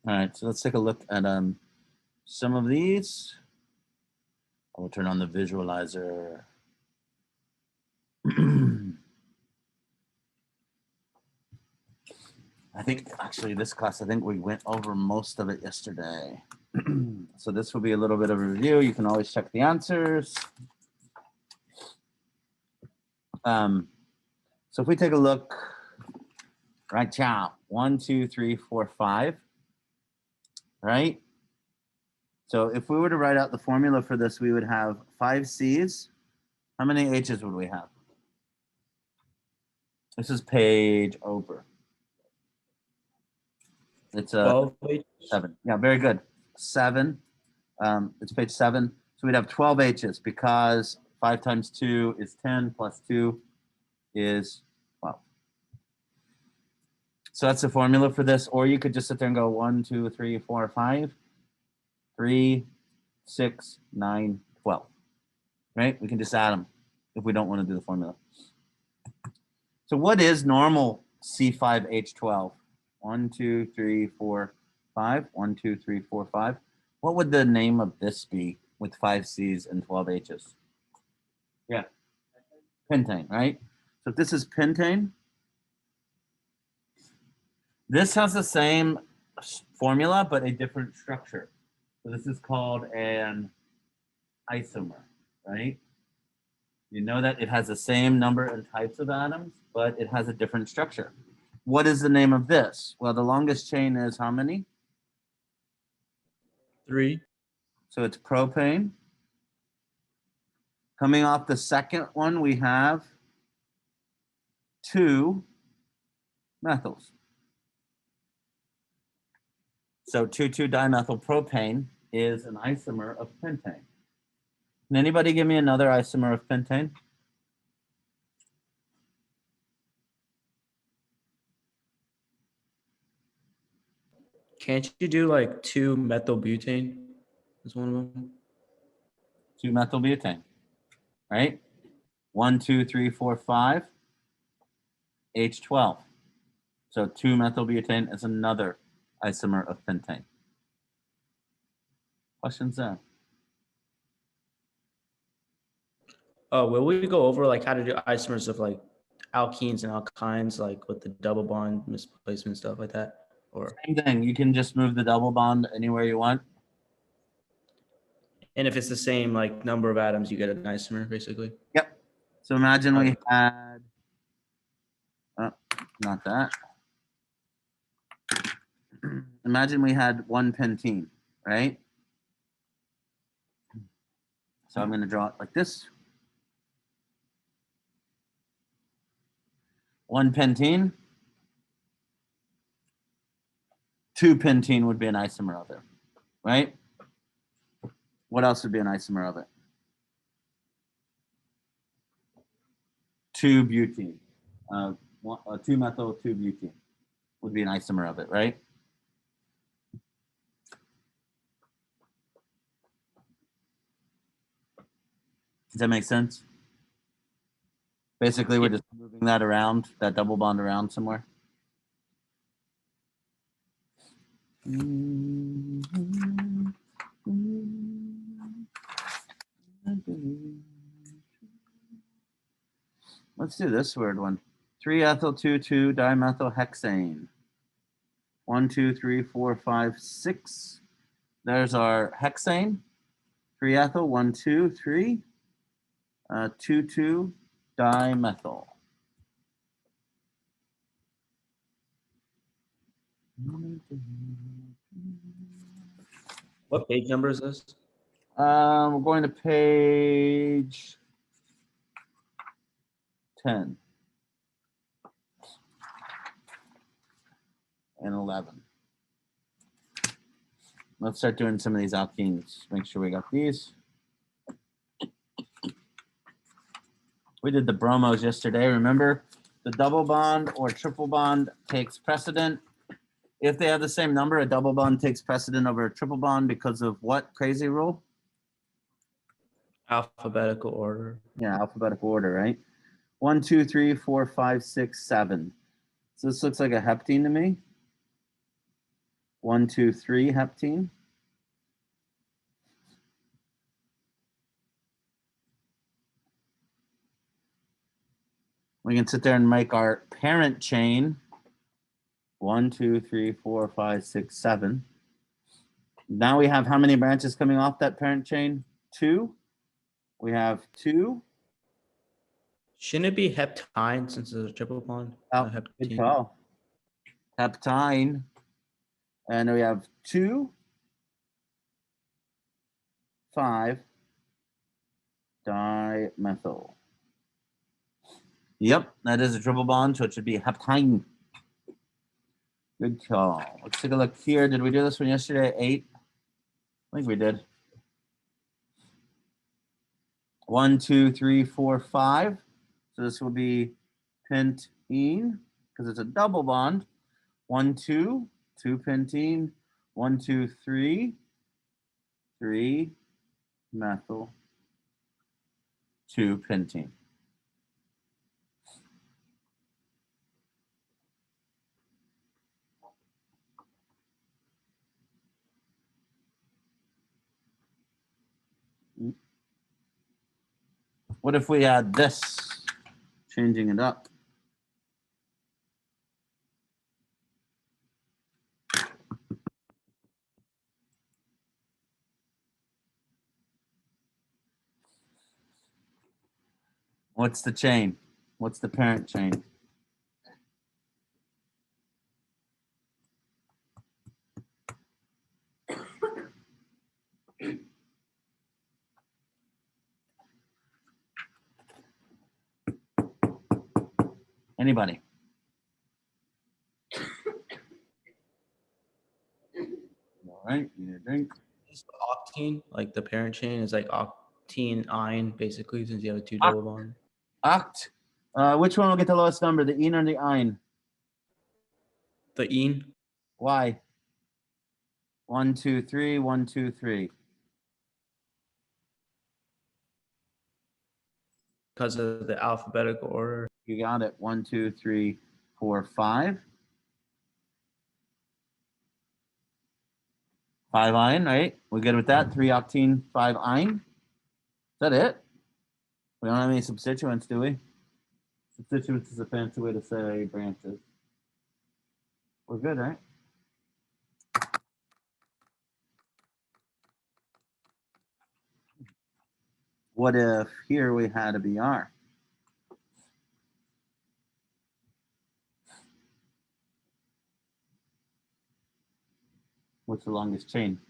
All right, so let's take a look at some of these. I will turn on the visualizer. I think actually this class, I think we went over most of it yesterday. So this will be a little bit of a review. You can always check the answers. So if we take a look right now, 1, 2, 3, 4, 5, right? So if we were to write out the formula for this, we would have 5 C's. How many H's would we have? This is page over. It's 12 H's. 7. Yeah, very good. 7. It's page 7. So we'd have 12 H's because 5 times 2 is 10 plus 2 is 12. So that's the formula for this. Or you could just sit there and go 1, 2, 3, 4, 5, 3, 6, 9, 12. Right? We can just add them if we don't want to do the formula. So what is normal C5H12? 1, 2, 3, 4, 5. 1, 2, 3, 4, 5. What would the name of this be with 5 C's and 12 H's? Yeah. Pentane, right? So if this is pentane, this has the same formula, but a different structure. So this is called an isomer, right? You know that it has the same number and types of atoms, but it has a different structure. What is the name of this? Well, the longest chain is how many? 3. So it's propane. Coming off the second one, we have 2 methyls. So 2,2-dimethylpropane is an isomer of pentane. Can anybody give me another isomer of pentane? Can't you do like 2-methylbutane? Is one of them. 2-methylbutane, right? 1, 2, 3, 4, 5, H12. So 2-methylbutane is another isomer of pentane. Questions there? Will we go over like how to do isomers of like alkenes and alkynes, like with the double bond misplacement stuff like that? Or same thing. You can just move the double bond anywhere you want. and if it's the same like number of atoms, you get an isomer basically. Yep. So imagine we had, not that. Imagine we had 1 pentene, right? So I'm going to draw it like this. 1 pentene. 2 pentene would be an isomer of it, right? What else would be an isomer of it? 2 butene. 2-methyl, 2-butene would be an isomer of it, right? Does that make sense? Basically, we're just moving that around, that double bond around somewhere. Let's do this weird one. 3-ethyl-2,2-dimethylhexane. 1, 2, 3, 4, 5, 6. There's our hexane. 3-ethyl, 1, 2, 3. 2,2-dimethyl. What page number is this? We're going to page 10 and 11. Let's start doing some of these alkenes. Make sure we got these. We did the bromos yesterday. Remember, the double bond or triple bond takes precedent. If they have the same number, a double bond takes precedent over a triple bond because of what crazy rule? Alphabetical order. Yeah, alphabetical order, right? 1, 2, 3, 4, 5, 6, 7. So this looks like a heptene to me. 1, 2, 3 heptene. We can sit there and make our parent chain 1, 2, 3, 4, 5, 6, 7. Now we have how many branches coming off that parent chain? 2. We have 2. Shouldn't it be heptine since it's a triple bond? Oh, Not good heptene. call. Heptine. And we have 2, 5 dimethyl. Yep, that is a triple bond, so it should be heptine. Good call. Let's take a look here. Did we do this one yesterday? 8. I think we did. 1, 2, 3, 4, 5. So this will be pentene because it's a double bond. 1, 2, 2 pentene. 1, 2, 3, 3 methyl, 2 pentene. What if we had this, changing it up? What's the chain? What's the parent chain? Anybody? All right, you need a drink. Is octene, like the parent chain, is like octene ine, basically, since you have a 2 double bond. Oct. Which one will get the lowest number, the ene or the ine? The ene, Why? 1, 2, 3, 1, 2, 3. because of the alphabetical order. You got it. 1, 2, 3, 4, 5. 5 iron, right? We good with that? 3 octene, 5 iron. Is that it? We don't have any substituents, do we? Substituents is a fancy way to say branches. We're good, right? What if here we had a BR? What's the longest chain?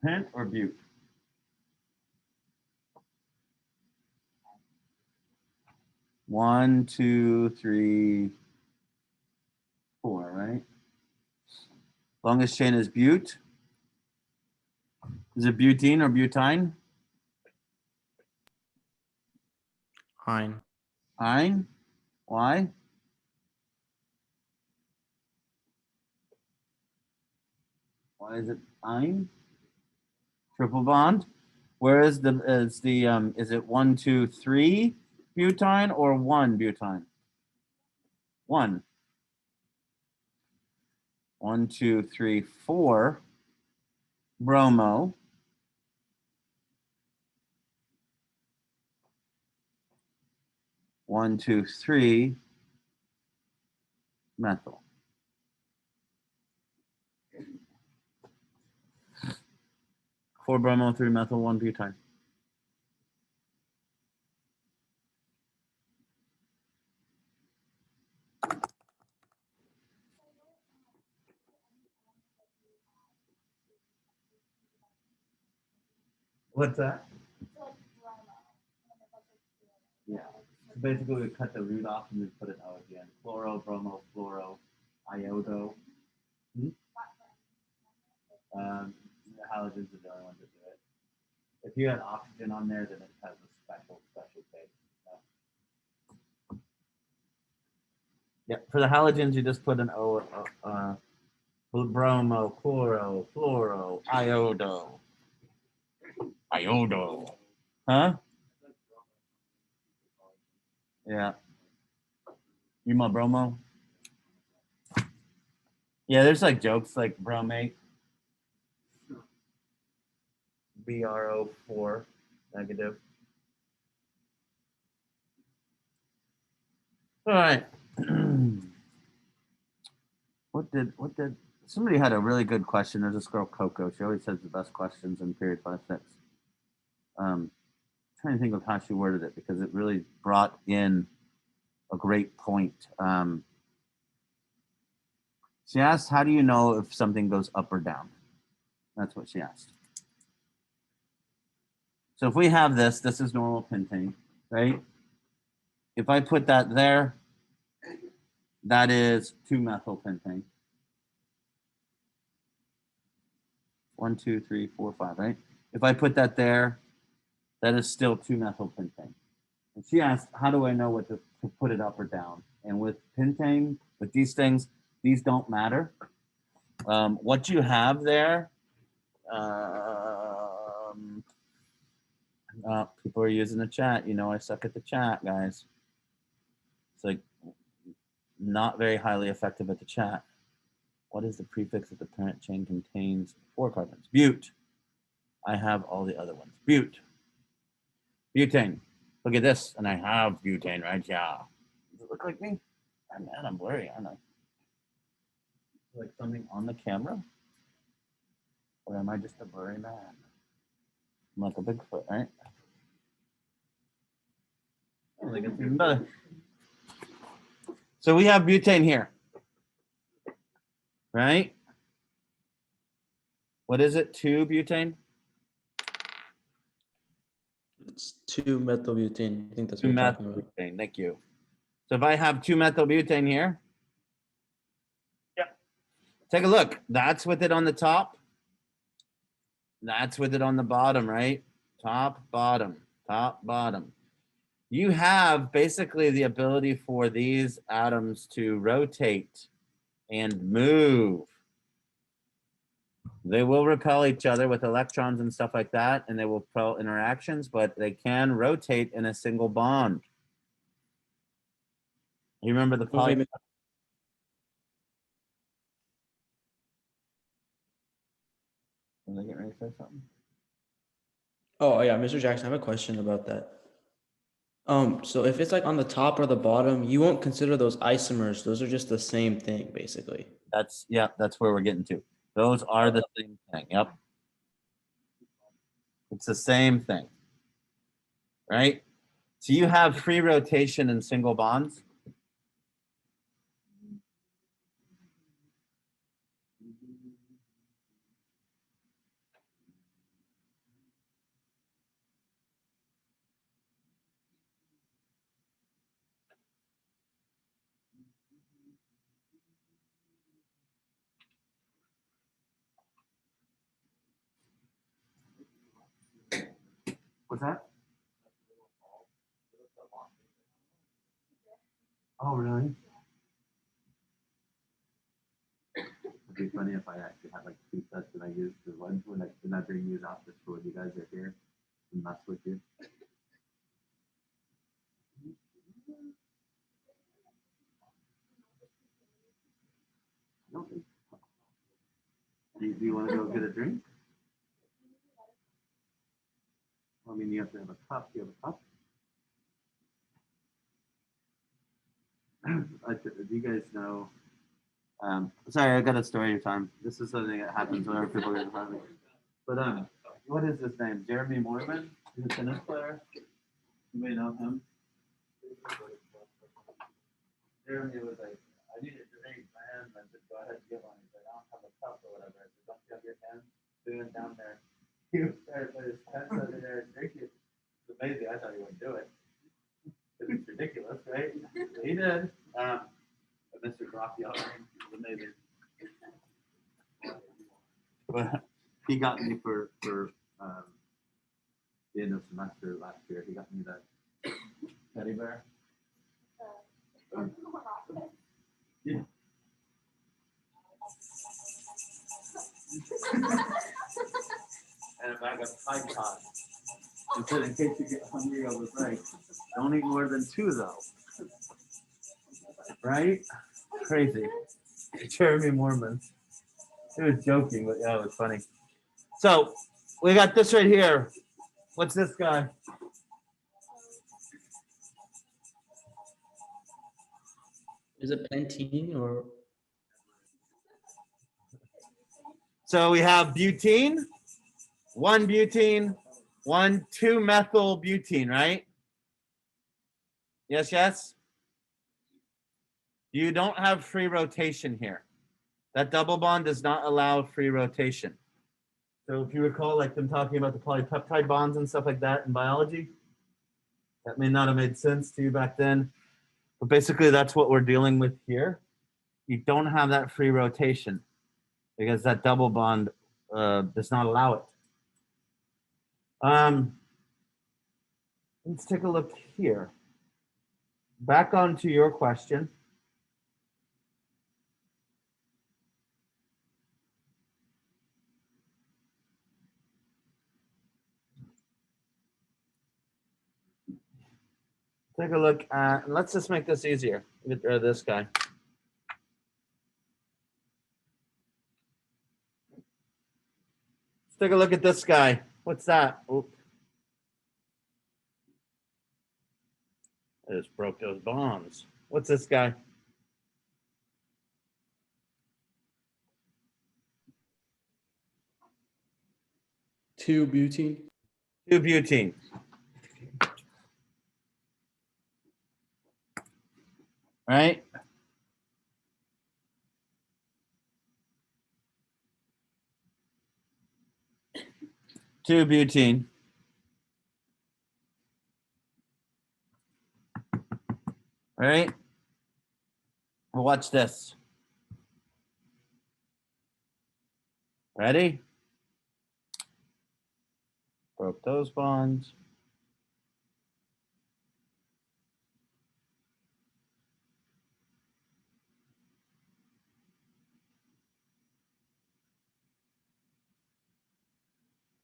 Pent or butte? One, two, three, 4, right? Longest chain is butte. Is it butene or butine? Ine. Ine. Why? Why is it ine? Triple bond. Where is is it 1, 2, 3 butine or 1 butine? 1. 1, 2, 3, 4 bromo. 1, 2, 3 methyl. Four bromo, 3 methyl, 1 butine. What's that? Yeah. So basically, we cut the root off and we put it out again. Chloro, bromo, fluoro, iodo. Hmm? The halogens are the only ones that do it. If you had oxygen on there, then it has a special taste. Yeah, for the halogens, you just put an O, Bromo, chloro, fluoro, iodo. Iodo. Huh? Yeah. You my bromo? Yeah, there's like jokes like bromate. BrO4 negative. All right. what did somebody had a really good question. There's this girl Coco. She always has the best questions in period 5-6. Trying to think of how she worded it because it really brought in a great point. She asked, "How do you know if something goes up or down?" That's what she asked. So if we have this is normal pentane, right? If I put that there, that is 2-methylpentane. 1, 2, 3, 4, 5, right? If I put that there, that is still 2-methylpentane. And she asked, how do I know what to put it up or down? And with pentane, with these things, these don't matter. What you have there, people are using the chat. You know, I suck at the chat, guys. It's like not very highly effective at the chat. What is the prefix that the parent chain contains 4 carbons? Bute. I have all the other ones. Bute. Butane. Look at this, and I have butane right here. Does it look like me? Oh, man, I'm blurry, aren't I? Like something on the camera? Or am I just a blurry man? I'm like a Bigfoot, right? I think it's even better. So we have butane here, right? What is it? 2-butane? It's 2-methylbutane. I think that's what you're talking about. 2-methylbutane. Thank you. So if I have 2-methylbutane here, yep. Take a look. That's with it on the top. That's with it on the bottom, right? Top, bottom, top, bottom. You have basically the ability for these atoms to rotate and move. They will repel each other with electrons and stuff like that, and they will repel interactions, but they can rotate in a single bond. You remember the poly? Did I get ready to say something? Oh yeah, Mr. Jackson, I have a question about that. So if it's like on the top or the bottom, you won't consider those isomers. Those are just the same thing, basically. That's where we're getting to. Those are the same thing. Yep. It's the same thing. Right? So you have free rotation in single bonds. What's that? Oh, really? It'd be funny if I actually had like 2 sets that I used for lunch when I bring you out just for when you guys are here and mess with you. Do you want to go get a drink? I mean, you have to have a cup. Do you have a cup? Do you guys know? Sorry, I got a story time. This is something that happens whenever people get in front of me. But what is his name? Jeremy Mormon? He's a tennis player. You may know him. Jeremy was like, I need a drink, man. I said, go ahead and get one. He's like, I don't have a cup or whatever. I said, don't you have your hands? He went down there. He started putting his hands under there and drinking. It's amazing. I thought he wouldn't do it. It's ridiculous, right? So he did. Mr. Raphael was amazing. But he got me for the end of semester last year. He got me that teddy bear. Yeah. bag of Tide Pods. I said, in case you get hungry, I was like, don't eat more than 2 though. Right? Crazy. Jeremy Mormon. He was joking, but yeah, it was funny. So we got this right here. What's this guy? Is it Pantene or? So we have butene, 1-butene, 1,2-methyl-butene, right? Yes, yes. You don't have free rotation here. That double bond does not allow free rotation. So if you recall, like them talking about the polypeptide bonds and stuff like that in biology, that may not have made sense to you back then. But basically, that's what we're dealing with here. You don't have that free rotation because that double bond does not allow it. Let's take a look here. Back onto your question. Take a look at, let's just make this easier. Get rid of this guy. Let's take a look at this guy. What's that? Oop. I just broke those bonds. What's this guy? Two butene. 2-butene. Right? Two butene. Right? Well, watch this. Ready? Broke those bonds.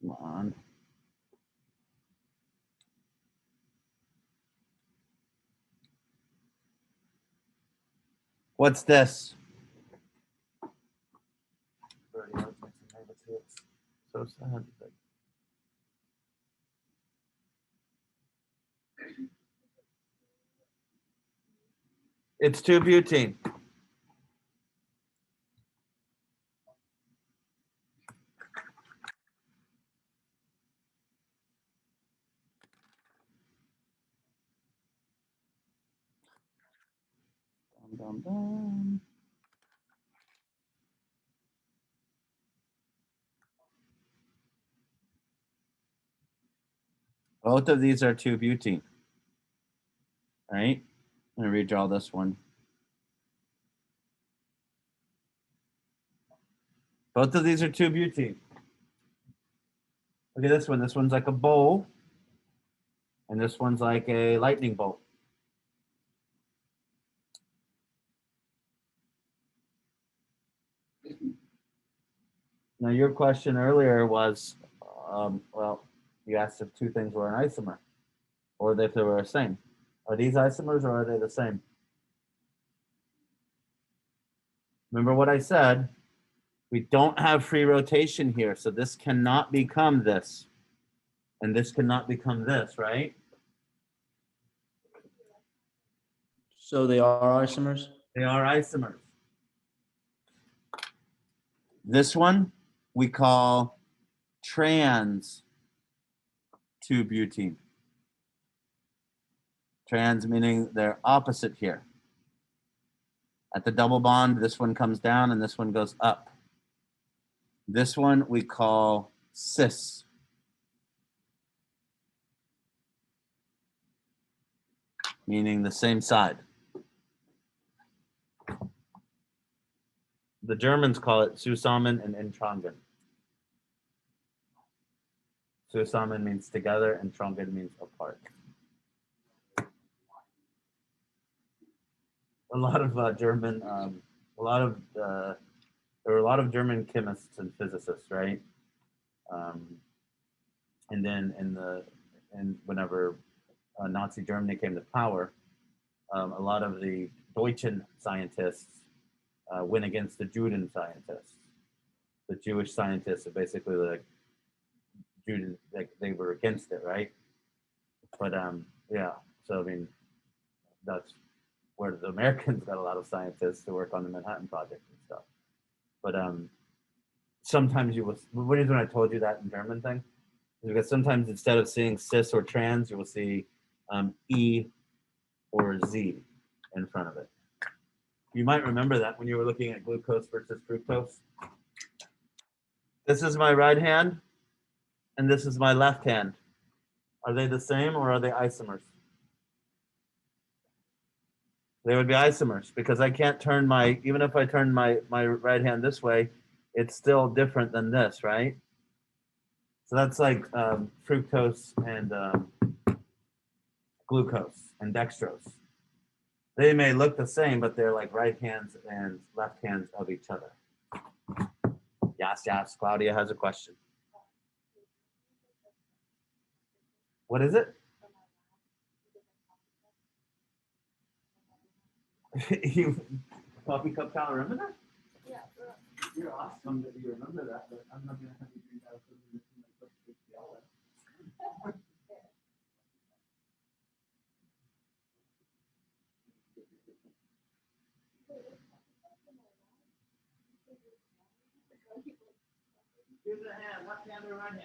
Come on. What's this? So sad. It's 2-butene. Dum, dum, dum. Both of these are 2-butene. Right? I'm going to redraw this one. Both of these are 2-butene. Look at this one. This one's like a bowl. And this one's like a lightning bolt. Now, your question earlier was, well, you asked if 2 things were an isomer or if they were the same. Are these isomers or are they the same? Remember what I said? We don't have free rotation here, so this cannot become this. And this cannot become this, right? So they are isomers? They are isomers. This one we call trans 2-butene. Trans meaning they're opposite here. At the double bond, this one comes down and this one goes up. This one we call cis. Meaning the same side. The Germans call it zusammen and entrangen. Zusammen means together and entrangen means apart. A lot of German, there were a lot of German chemists and physicists, right? And then whenever Nazi Germany came to power, a lot of the Deutschen scientists went against the Juden scientists. The Jewish scientists are basically like Juden, like they were against it, right? But yeah, so I mean, that's where the Americans got a lot of scientists to work on the Manhattan Project and stuff. But sometimes you will. What is when I told you that in German thing? Because sometimes instead of seeing cis or trans, you will see E or Z in front of it. You might remember that when you were looking at glucose versus fructose. This is my right hand, and this is my left hand. Are they the same or are they isomers? They would be isomers because I can't turn my, even if I turn my right hand this way, it's still different than this, right? So that's like fructose and glucose and dextrose. They may look the same, but they're like right hands and left hands of each other. Yes. Claudia has a question. What is it? You coffee cup counter, remember that? Yeah. You're awesome that you remember that, but I'm not gonna have you drink out of the Give it a hand, left hand or right hand.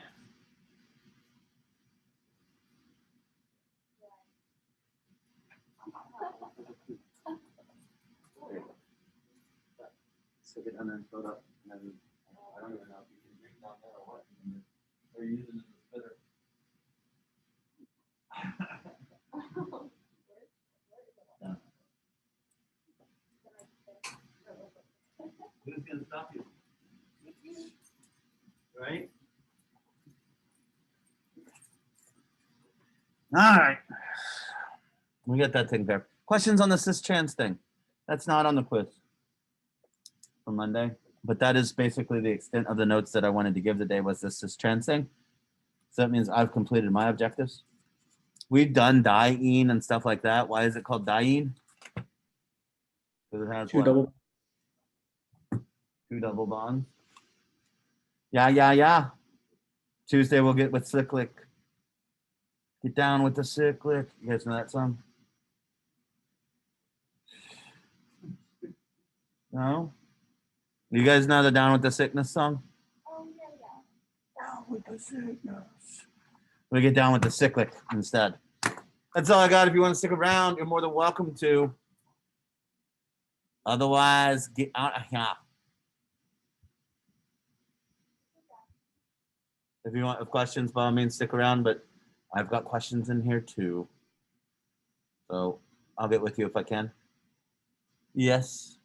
Stick it and then fill it up. And then I don't even know if you can drink down there or what. Or you use it as a spitter. Yeah. Who's gonna stop you? Right? All right. We get that thing there. Questions on the cis trans thing? That's not on the quiz for Monday, but that is basically the extent of the notes that I wanted to give today was this cis trans thing. So that means I've completed my objectives. We've done diene and stuff like that. Why is it called diene? Because it has Two double bonds. Yeah. Tuesday we'll get with cyclic. Get down with the cyclic. You guys know that song? No? You guys know the Down with the Sickness song? Oh, yeah. Down with the sickness. We get down with the cyclic instead. That's all I got. If you want to stick around, you're more than welcome to. Otherwise, get out of here. If you want questions, by all means, stick around. But I've got questions in here too. So I'll get with you if I can. Yes.